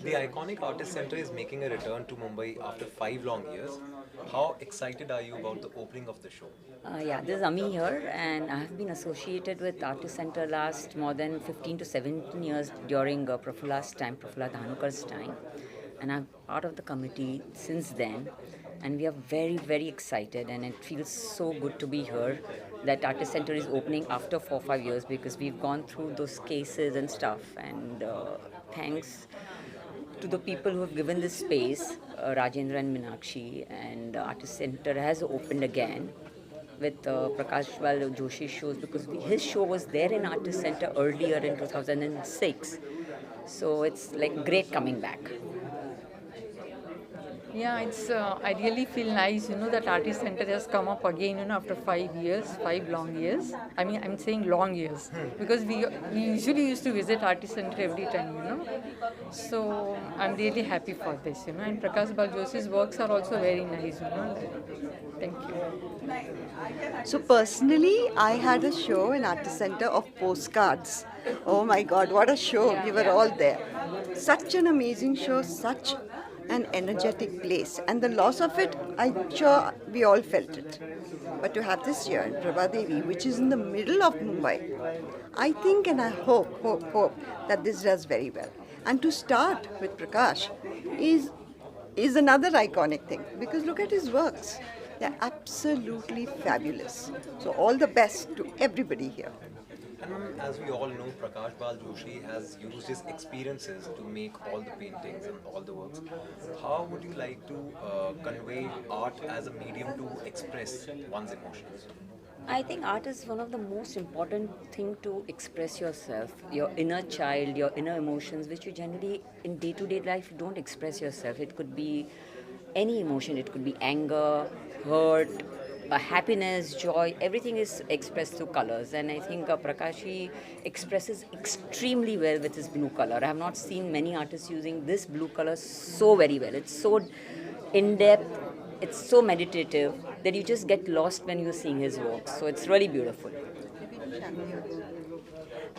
The iconic Artist Center is making a return to Mumbai after 5 long years. How excited are you about the opening of the show? Yeah, this is Ami here, and I have been associated with Artist Center last more than 15 to 17 years during Prafulla's time, Prafulla Dhanukar's time, and I'm part of the committee since then. And we are very, very excited, and it feels so good to be here. That Artist Center is opening after 4 5 years because we've gone through those cases and stuff, and thanks to the people who have given this space, Rajendra and Minakshi, and Artist Center has opened again with Prakash Joshi shows because his show was there in Artist Center earlier in 2006. So it's like great coming back. Yeah, I really feel nice, that Artist Center has come up again, after 5 years, 5 long years. I mean, I'm saying long years because we usually used to visit Artist Center every time. So I'm really happy for this. And Prakash Baljoshi's works are also very nice. Thank you. So personally, I had a show in Artist Center of postcards. Oh my God, what a show! We were all there. Such an amazing show, such an energetic place, and the loss of it, I'm sure we all felt it. But to have this year in Prabhadevi, which is in the middle of Mumbai, I think and I hope that this does very well. And to start with Prakash is another iconic thing because look at his works. They're absolutely fabulous. So all the best to everybody here. And as we all know, Prakash Bal Joshi has used his experiences to make all the paintings and all the works. How would you like to convey art as a medium to express one's emotions? I think art is one of the most important thing to express yourself, your inner child, your inner emotions, which you generally in day-to-day life you don't express yourself. It could be any emotion. It could be anger, hurt, happiness, joy. Everything is expressed through colors, and I think Prakashi expresses extremely well with his blue color. I have not seen many artists using this blue color so very well. It's so in depth. It's so meditative that you just get lost when you're seeing his work. So it's really beautiful.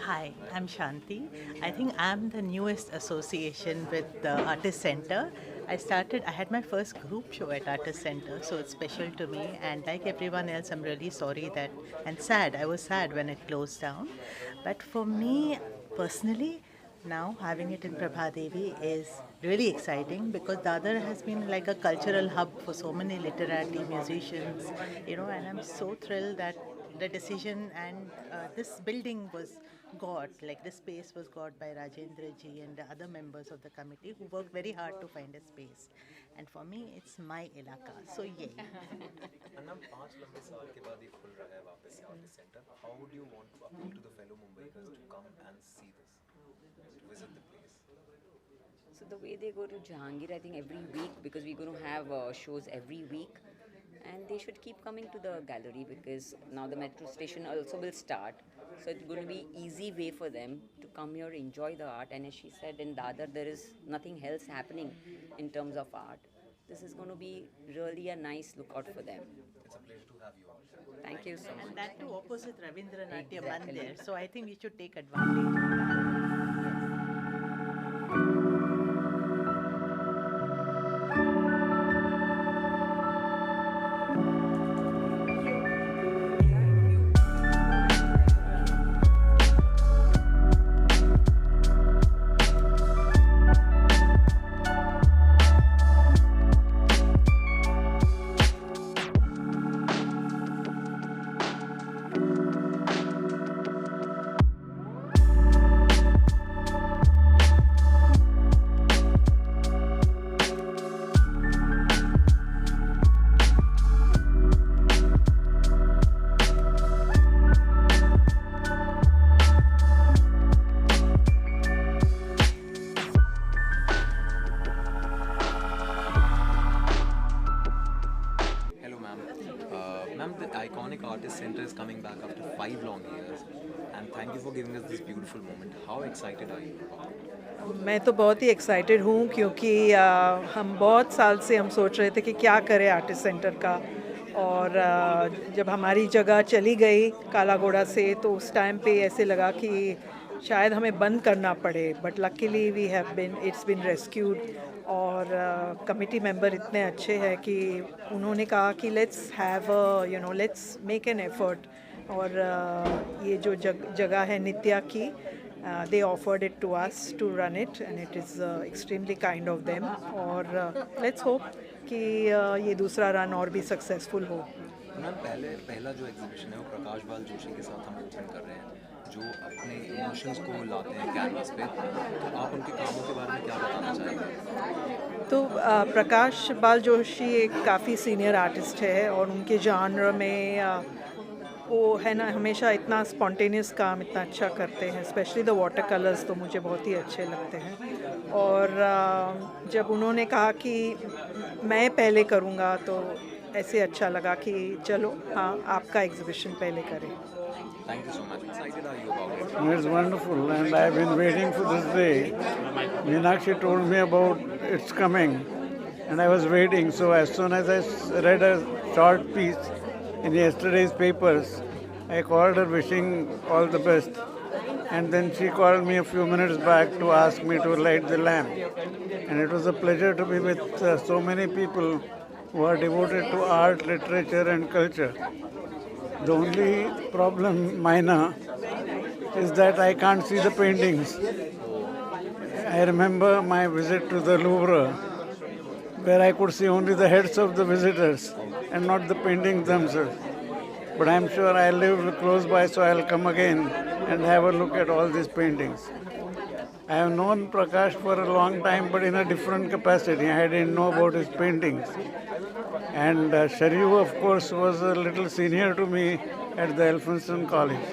Hi, I'm Shanti. I think I'm the newest association with the Artist Center. I had my first group show at Artist Center, so it's special to me. And like everyone else, I'm really sorry and sad. I was sad when it closed down. But for me personally, now having it in Prabhadevi is really exciting because Dadar has been like a cultural hub for so many literati, musicians, and I'm so thrilled that the decision and this building was got, like this space was got by Rajendra ji and the other members of the committee who worked very hard to find a space. And for me, it's my ilaka, so yay. And now, 5 लंबे साल के बाद ये खुल रहा है वापस से Artist Center. How would you want to appeal to the fellow Mumbaikars to come and see this, to visit the place? So the way they go to Jahangir, I think every week because we're going to have shows every week, and they should keep coming to the gallery because now the metro station also will start. So it's going to be easy way for them to come here, enjoy the art. And as she said, in Dadar there is nothing else happening in terms of art. This is going to be really a nice lookout for them. It's a pleasure to have you out. Thank you so And much. that too opposite Ravindranatya Exactly. Mandir, so I think we should take advantage of that. Hello, ma'am. Ma'am, the iconic Artist Center is coming back after 5 long years. And thank you for giving us this beautiful moment. How excited are you about it? मैं तो बहुत ही excited हूँ क्योंकि हम बहुत साल से हम सोच रहे थे कि क्या करें आर्टिस्ट सेंटर का और जब हमारी जगह चली गई काला घोड़ा से तो उस टाइम पे ऐसे लगा कि शायद हमें बंद करना पड़े, but luckily we have been it's been rescued. और कमिटी मेंबर इतने अच्छे हैं कि उन्होंने कहा कि let's have let's make an effort. और ये जो जगह है नित्या की, they offered it to us to run it and it is extremely kind of them। और let's hope कि ये दूसरा रन और भी सक्सेसफुल हो। मैम पहला जो एग्जीबिशन है वो प्रकाश बाल जोशी के साथ हम ओपन कर रहे हैं, जो अपने इमोशंस को लाते हैं कैनवास पे, तो आप उनके कामों के बारे में क्या बताना चाहेंगे? तो प्रकाश बाल जोशी एक काफ़ी सीनियर आर्टिस्ट है और उनके जानर में वो है ना, हमेशा इतना स्पॉन्टेनियस काम इतना अच्छा करते हैं। स्पेशली द वाटर कलर्स तो मुझे बहुत ही अच्छे लगते हैं। और जब उन्होंने कहा कि मैं पहले करूँगा तो ऐसे अच्छा लगा कि चलो हाँ, आपका एग्जीबिशन पहले करें। Thank you so much. Excited are you about it? It's wonderful, and I've been waiting for this day. Meenakshi told me about its coming, and I was waiting. So as soon as I read a short piece in yesterday's papers, I called her wishing all the best. And then she called me a few minutes back to ask me to light the lamp. And it was a pleasure to be with so many people who are devoted to art, literature and culture. The only problem, minor, is that I can't see the paintings. I remember my visit to the Louvre, where I could see only the heads of the visitors and not the paintings themselves. But I'm sure I live close by, so I'll come again and have a look at all these paintings. I have known Prakash for a long time, but in a different capacity. I didn't know about his paintings. And Sharyu, of course, was a little senior to me at the Elphinstone College.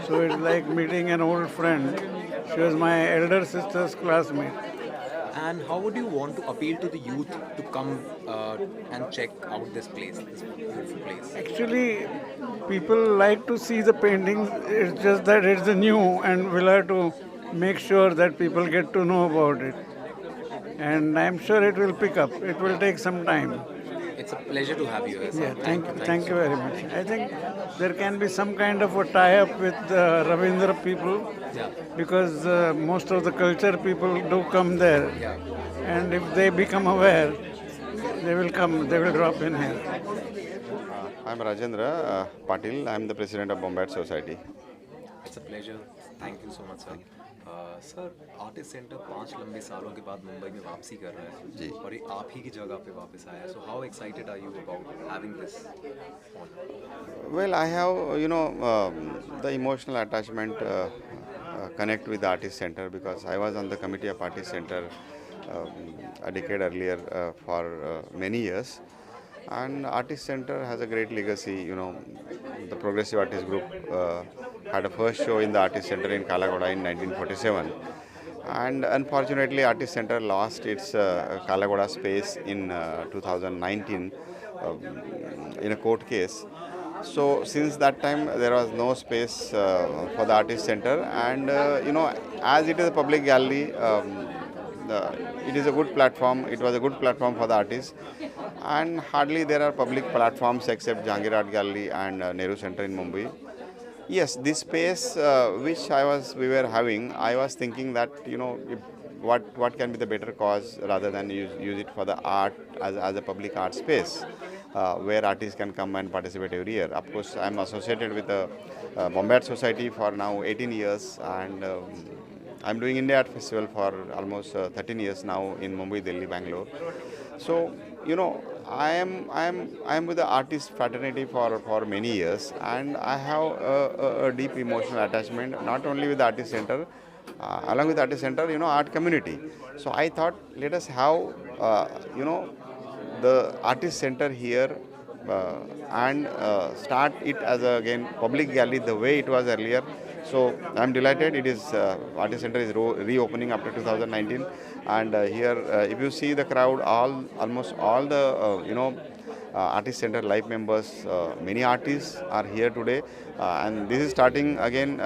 So it's like meeting an old friend. She was my elder sister's classmate. And how would you want to appeal to the youth to come and check out this place, this beautiful place? Actually, people like to see the paintings. It's just that it's new, and we'll have to make sure that people get to know about it. And I'm sure it will pick up. It will take some time. It's a pleasure to have you here, sir. Yeah, thank you very much. I think there can be some kind of a tie-up with the Ravindra people, Yeah. because most of the culture people do come there. Yeah. And if they become aware, they will come, they will drop in here. I'm Rajendra Patil. I'm the president of Bombay Society. It's a pleasure. Thank you so much, sir. Sir, artist centre 5 लंबे सालों के बाद मुंबई में वापसी कर रहा है जी। और ये आप ही की जगह पे वापस आया है. So how excited are you about having this honour? Well, I have, the emotional attachment connect with the Artist Center, because I was on the committee of Artist Center a decade earlier for many years. And Artist Center has a great legacy. The Progressive Artist Group had a first show in the Artist Center in Kalagoda in 1947. And unfortunately, Artist Center lost its Kalagoda space in 2019 in a court case. So since that time, there was no space for the Artist Center. And, as it is a public gallery, it is a good platform. It was a good platform for the artists. And hardly there are public platforms except Jahangir Art Gallery and Nehru Center in Mumbai. Yes, this space which we were having, I was thinking that, what can be the better cause rather than use it for the art as a public art space where artists can come and participate every year. Of course, I am associated with the Bombay Art Society for now 18 years, and I'm doing India Art Festival for almost 13 years now in Mumbai, Delhi, Bangalore. So, I am with the artist fraternity for many years, and I have a deep emotional attachment not only with the Artist Center, along with the Artist Center, art community. So I thought, let us have, the Artist Center here and start it as again public gallery the way it was earlier. So I'm delighted. It is Artist Center is reopening after 2019, and here if you see the crowd, almost all the Artist Center live members, many artists are here today, and this is starting again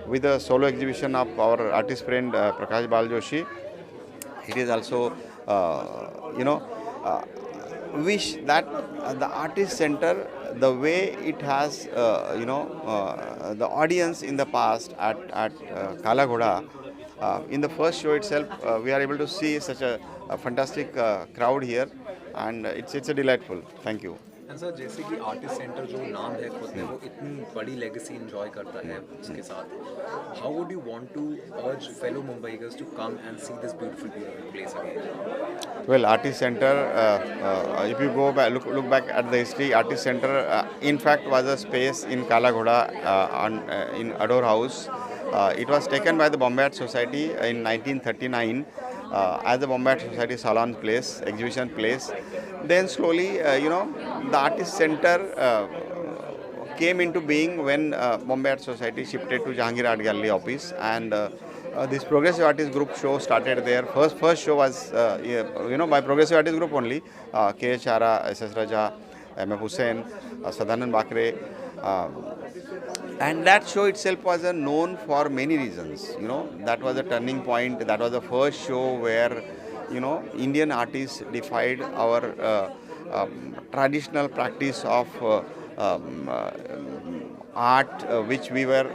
with a solo exhibition of our artist friend Prakash Bal Joshi. It is also wish that the artist center, the way it has, the audience in the past at Kala Ghoda, in the first show itself, we are able to see such a fantastic crowd here, and it's a delightful. Thank you. And sir जैसे कि artist centre जो नाम है खुद में वो इतनी बड़ी लेगेसी एंजॉय करता है उसके साथ, how would you want to urge fellow Mumbaikars to come and see this beautiful place again? Well, Artist Center, if you go back, look back at the history, Artist Center, in fact, was a space in Kala Ghoda, in Ador House. It was taken by the Bombay Art Society in 1939 as the Bombay Art Society salon place, exhibition place. Then slowly, the Artist Center came into being when Bombay Art Society shifted to Jahangir Art Gallery office, and this Progressive Artist Group show started there. First show was, by Progressive Artist Group only, K.H. Chara, S.S. Raja, M.F. Hussain, Sadanand Bakre. And that show itself was known for many reasons. That was a turning point. That was the first show where, Indian artists defied our traditional practice of art, which we were,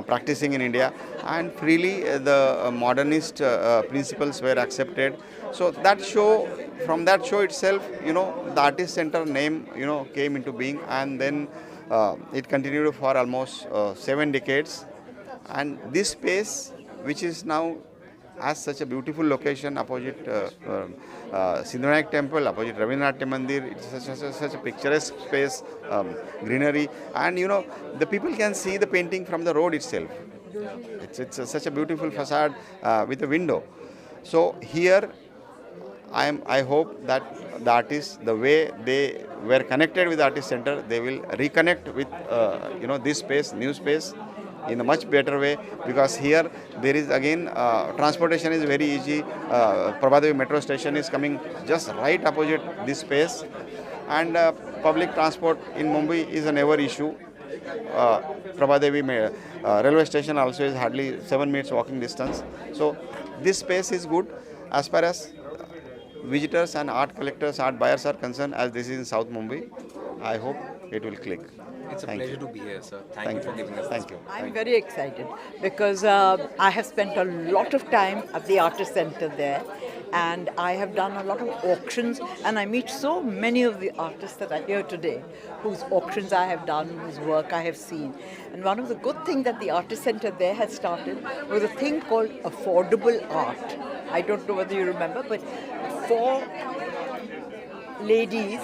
practicing in India, and freely the modernist principles were accepted. So that show, from that show itself, the Artist Center name, came into being, and then it continued for almost 7 decades. And this space, which is now has such a beautiful location opposite Sindhanayak Temple, opposite Rabindranath Mandir, it's such a picturesque space, greenery, and the people can see the painting from the road itself. It's such a beautiful facade with a window. So here, I hope that the artists, the way they were connected with the Artist Center, they will reconnect with this space, new space, in a much better way, because here there is again transportation is very easy. Prabhadevi metro station is coming just right opposite this space, and public transport in Mumbai is a never issue. Prabhadevi railway station also is hardly 7 minutes walking distance. So this space is good as far as visitors and art collectors, art buyers are concerned, as this is in South Mumbai. I hope it will click. It's a Thank pleasure you. to be here, sir. Thank you for giving us Thank this. you. I'm very excited because I have spent a lot of time at the Artist Center there, and I have done a lot of auctions, and I meet so many of the artists that are here today whose auctions I have done, whose work I have seen. And one of the good things that the Artist Center there has started was a thing called affordable art. I don't know whether you remember, but 4 ladies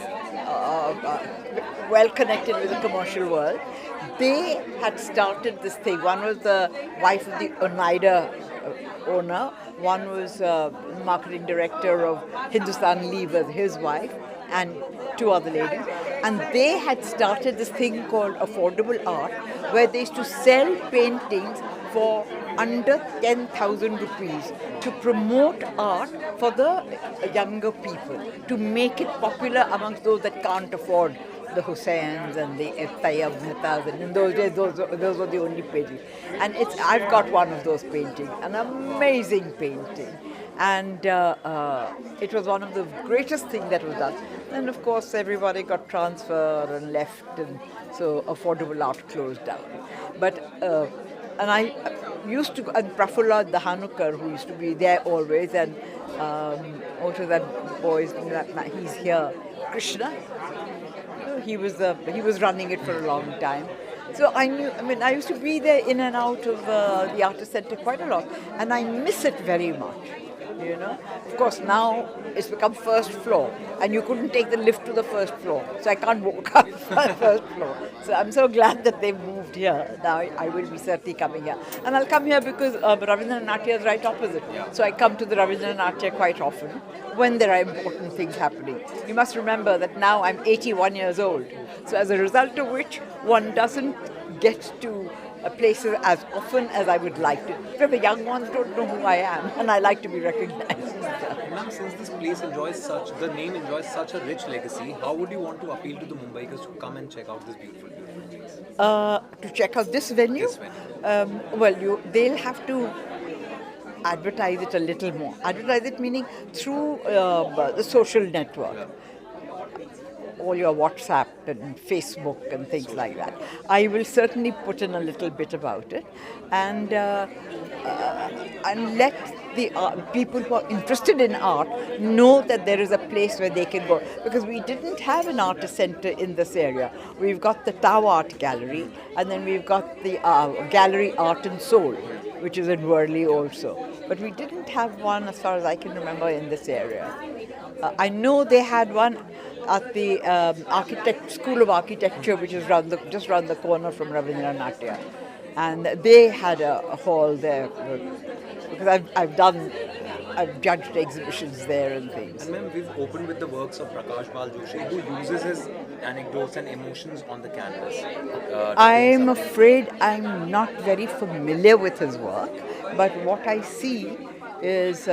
well connected with the commercial world, they had started this thing. One was the wife of the Oneida owner, one was marketing director of Hindustan Lever, his wife, and 2 other ladies. And they had started this thing called affordable art, where they used to sell paintings for under 10,000 rupees to promote art for the younger people, to make it popular amongst those that can't afford the Hussains and the Tayyab Mehtas, and in those days those were the only paintings. And I've got one of those paintings, an amazing painting, and it was one of the greatest things that was done. And of course everybody got transferred and left, and so affordable art closed down. But and I used to, and Prafulla Dhanukkar, who used to be there always, and also that boy, he's here, Krishna. He was running it for a long time. So I used to be there in and out of the Artist Center quite a lot, and I miss it very much. Of course now it's become first floor, and you couldn't take the lift to the first floor, so I can't walk up the first floor. So I'm so glad that they moved here. Now I will be certainly coming here, and I'll come here because Rabindranath Natya is right opposite. So I come to the Rabindranath Natya quite often when there are important things happening. You must remember that now I'm 81 years old, so as a result of which one doesn't get to places as often as I would like to. Because the young ones don't know who I am, and I like to be recognized. Ma'am, since this place the name enjoys such a rich legacy, how would you want to appeal to the Mumbaikars to come and check out this beautiful place? To check out this venue? This venue. They'll have to advertise it a little more. Advertise it meaning through the social network. all your WhatsApp and Facebook and things like that. I will certainly put in a little bit about it, and let the people who are interested in art know that there is a place where they can go. Because we didn't have an artist center in this area. We've got the Tau Art Gallery, and then we've got the Gallery Art and Soul, which is in Worli also. But we didn't have one, as far as I can remember, in this area. I know they had one at the School of Architecture, which is just round the corner from Ravindra Natya. And they had a hall there, because I've judged exhibitions there and things. And ma'am, we've opened with the works of Prakash Bal Joshi, who uses his anecdotes and emotions on the canvas. I'm afraid I'm not very familiar with his work, but what I see is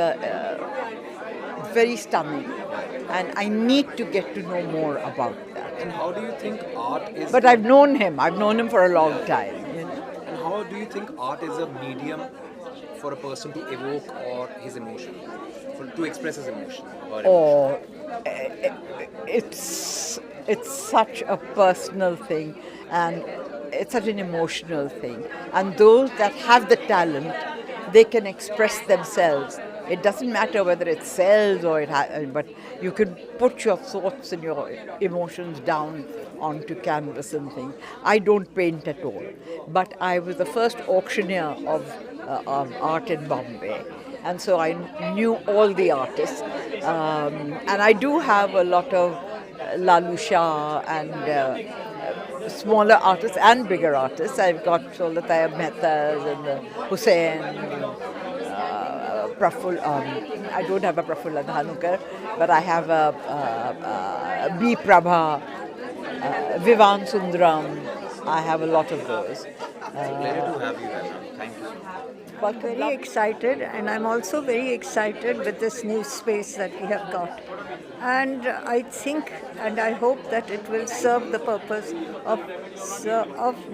very stunning, and I need to get to know more about that. And how do you think art is... But I've known him for a long time. You know? And how do you think art is a medium for a person to evoke or his emotion, to express his emotion? Or it's such a personal thing, and it's such an emotional thing. And those that have the talent, they can express themselves. It doesn't matter whether it sells or but you can put your thoughts and your emotions down onto canvas and things. I don't paint at all, but I was the first auctioneer of art in Bombay, and so I knew all the artists. And I do have a lot of Lalu Shah and smaller artists and bigger artists. I've got Solataya Mehtas and Hussain. Praful, I don't have a Prafulla Dhanukar, but I have a B. Prabha, Vivan Sundaram. I have a lot of those. It's a pleasure to have you here, ma'am. Thank you so much. Very excited, and I'm also very excited with this new space that we have got. And I think and I hope that it will serve the purpose of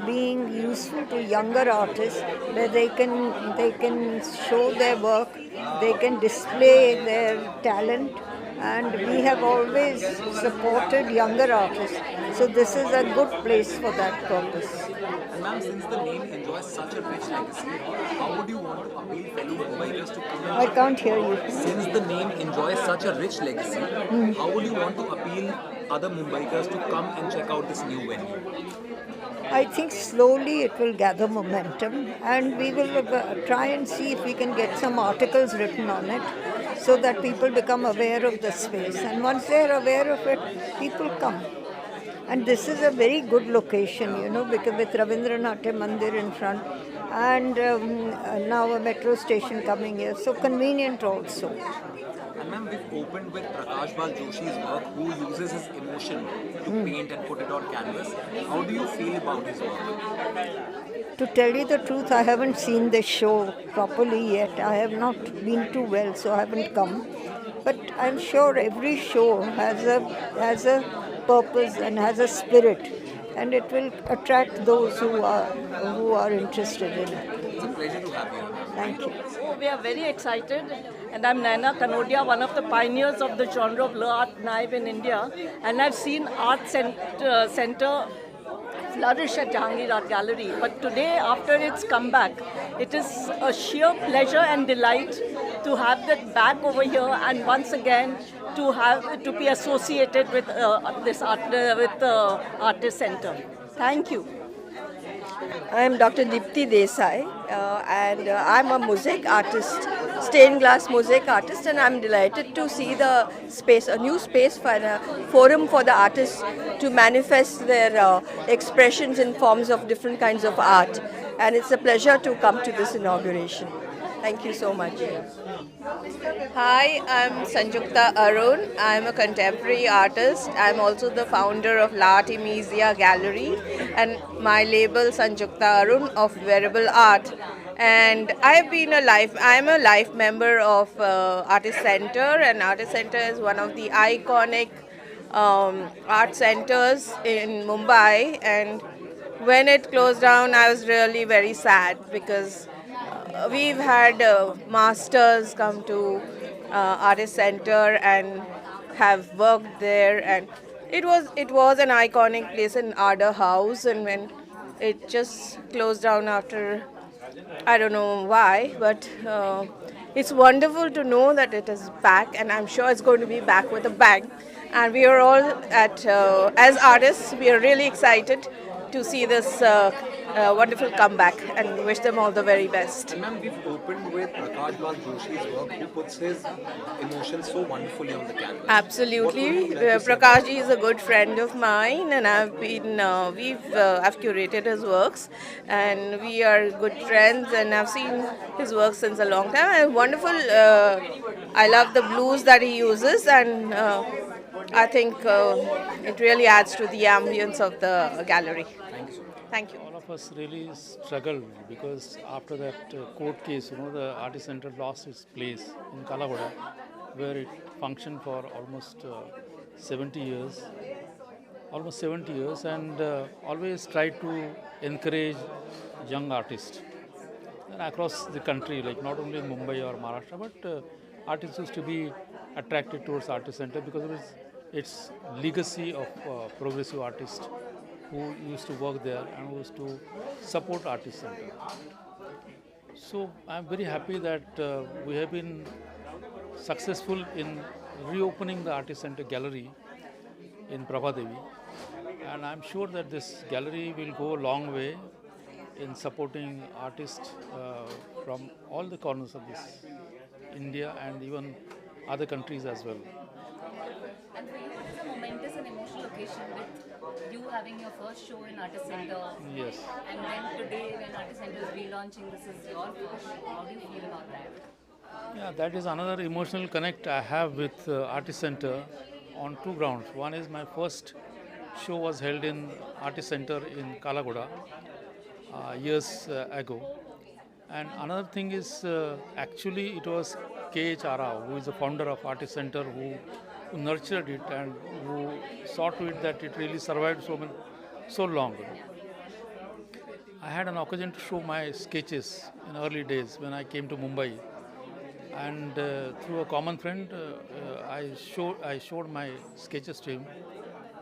being useful to younger artists, where they can show their work, they can display their talent, and we have always supported younger artists. So this is a good place for that purpose. And ma'am, since the name enjoys such a rich legacy, how would you want to appeal fellow Mumbaiers to come I can't hear you. Since the name enjoys such a rich legacy, how would you want to appeal other Mumbaikars to come and check out this new venue? I think slowly it will gather momentum, and we will try and see if we can get some articles written on it so that people become aware of the space. And once they are aware of it, people come. And this is a very good location, because with Ravindra Mandir in front, and now a metro station coming here, so convenient also. And ma'am, we've opened with Prakash Bal Joshi's work, who uses his emotion to paint and put it on canvas. How do you feel about his work? To tell you the truth, I haven't seen the show properly yet. I have not been too well, so I haven't come. But I'm sure every show has a purpose and has a spirit, and it will attract those who are interested in it. It's a pleasure to have you. Thank you. Oh, we are very excited, and I'm Naina Kanodia, one of the pioneers of the genre of Art Naib in India, and I've seen Art Center flourish at Jahangir Art Gallery. But today, after its comeback, it is a sheer pleasure and delight to have that back over here, and once again to be associated with this Artist Center. Thank you. I am Dr. Dipti Desai, and I'm a mosaic artist, stained glass mosaic artist, and I'm delighted to see the space, a new space for a forum for the artists to manifest their expressions in forms of different kinds of art. And it's a pleasure to come to this inauguration. Thank you so much. Hi, I'm Sanjukta Arun. I'm a contemporary artist. I'm also the founder of La Artemisia Gallery and my label Sanjukta Arun of Wearable Art. And I'm a life member of Artist Center, and Artist Center is one of the iconic art centers in Mumbai. And when it closed down, I was really very sad because we've had masters come to Artist Center and have worked there, and It was an iconic place in Ardor House, and when it just closed down after, I don't know why, but it's wonderful to know that it is back, and I'm sure it's going to be back with a bang. And we are all as artists, we are really excited to see this wonderful comeback, and wish them all the very best. And ma'am, we've opened with Prakash Bal Joshi's work, who puts his emotions so wonderfully on the canvas. What would Absolutely. you like to say about Prakash ji is a good friend of mine, and I've curated his works, and we are good friends, and I've seen his work since a long time. And wonderful. I love the blues that he uses, and I think it really adds to the ambience of the gallery. Thank you. All of us really struggled because after that court case, the artist center lost its place in Kalagoda, where it functioned for almost 70 years, and always tried to encourage young artists and across the country, like not only in Mumbai or Maharashtra, but artists used to be attracted towards artist center because of its legacy of progressive artists who used to work there and who used to support artist center. So I'm very happy that we have been successful in reopening the artist center gallery in Prabhadevi, and I'm sure that this gallery will go a long way in supporting artists from all the corners of this India and even other countries as well. And for you, it is a momentous and emotional occasion with you having your first show in Artist Center. Yes. And then today, when Artist Center is relaunching, this is your first show. How do you feel about that? Yeah, that is another emotional connect I have with Artist Center on two grounds. One is my first show was held in Artist Center in Kalagoda years ago. And another thing is actually it was K.H. Rao, who is the founder of Artist Center, who nurtured it and who saw to it that it really survived so long. I had an occasion to show my sketches in early days when I came to Mumbai, and through a common friend, I showed my sketches to him,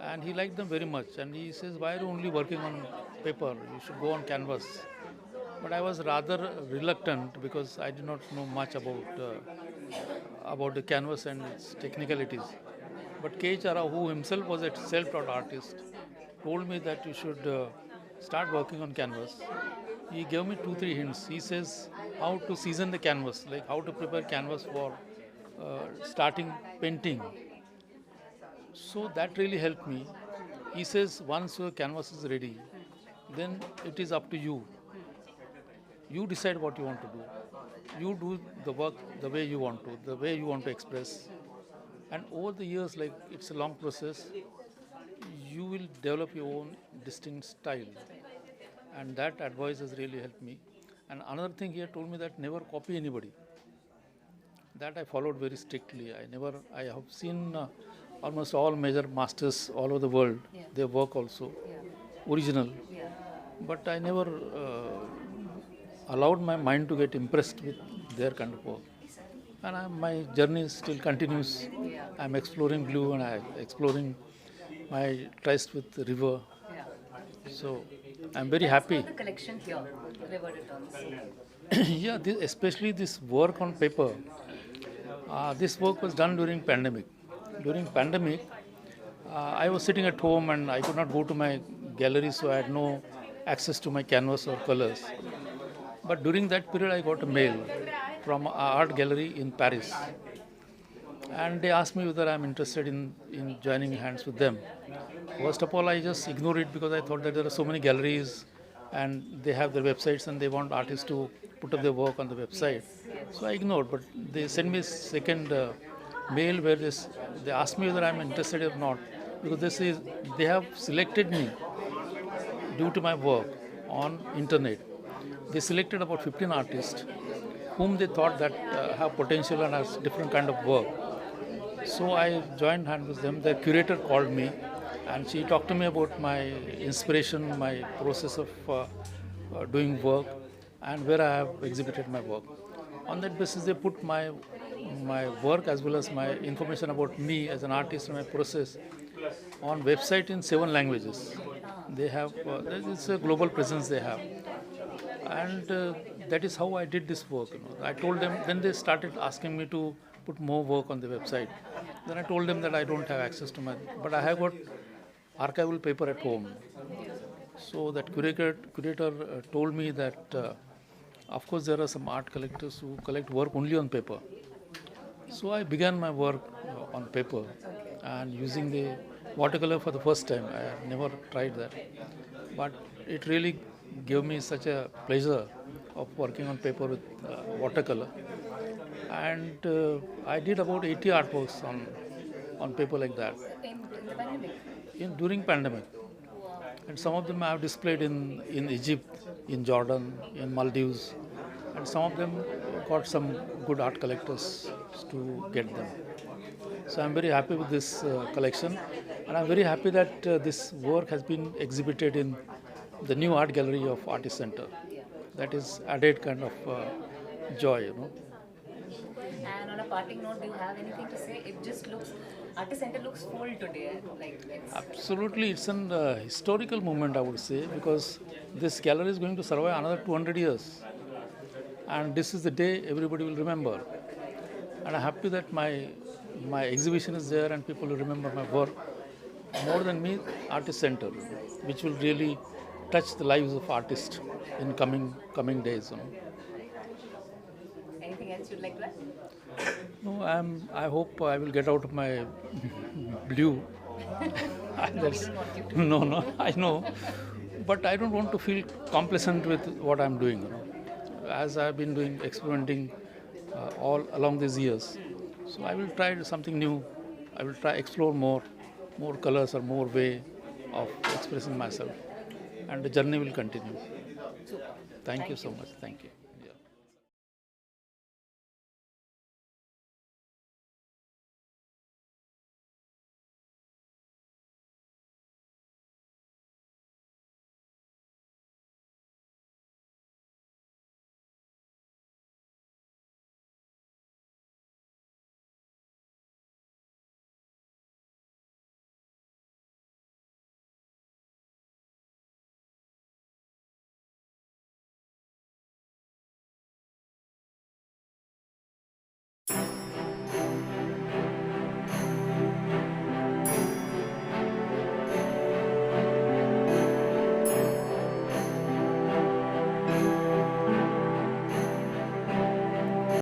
and he liked them very much. And he says, "Why are you only working on paper? You should go on canvas." But I was rather reluctant because I did not know much about the canvas and its technicalities. But K. Chara, who himself was a self-taught artist, told me that you should start working on canvas. He gave me 2-3 hints. He says how to season the canvas, like how to prepare canvas for starting painting. So that really helped me. He says once your canvas is ready, then it is up to you. You decide what you want to do. You do the work the way you want to, the way you want to express. And over the years, like it's a long process, you will develop your own distinct style. And that advice has really helped me. And another thing he had told me that never copy anybody. That I followed very strictly. I have seen almost all major masters all over the world, their work also, original. But I never allowed my mind to get impressed with their kind of work. And my journey still continues. I'm exploring blue and I'm exploring my tryst with the river. So I'm very happy. The collection here, River Returns. Yeah, especially this work on paper. This work was done during pandemic. During pandemic, I was sitting at home and I could not go to my gallery, so I had no access to my canvas or colors. But during that period, I got a mail from an art gallery in Paris. And they asked me whether I'm interested in joining hands with them. First of all, I just ignored it because I thought that there are so many galleries and they have their websites and they want artists to put up their work on the website. So I ignored, but they sent me a second mail where they asked me whether I'm interested or not, because they have selected me due to my work on internet. They selected about 15 artists whom they thought that have potential and has different kind of work. So I joined hands with them. The curator called me and she talked to me about my inspiration, my process of doing work and where I have exhibited my work. On that basis, they put my my work as well as my information about me as an artist and my process on website in 7 languages. They have, it's a global presence they have. And that is how I did this work. I told them, then they started asking me to put more work on the website. Then I told them that I don't have access to but I have got archival paper at home. So that curator told me that, of course, there are some art collectors who collect work only on paper. So I began my work on paper and using the watercolor for the first time. I have never tried that. But it really gave me such a pleasure of working on paper with watercolor. And I did about 80 artworks on paper like that. In the pandemic? During pandemic. And some of them I have displayed in Egypt, in Jordan, in Maldives. And some of them got some good art collectors to get them. So I'm very happy with this collection. And I'm very happy that this work has been exhibited in the new art gallery of Artist Center. That is added kind of joy, And on a parting note, do you have anything to say? It just looks, Artist Center looks full today. Like it's Absolutely, it's an historical moment, I would say, because this gallery is going to survive another 200 years. And this is the day everybody will remember. And I'm happy that my exhibition is there and people will remember my work. More than me, Artist Center, which will really touch the lives of artists in coming days. anything else you'd like to add? No, I hope I will get out of my blue. No, I know. But I don't want to feel complacent with what I'm doing. As I've been doing, experimenting all along these years. So I will try something new. I will try explore more colors or more way of expressing myself. And the journey will continue. Thank you so much. Thank you.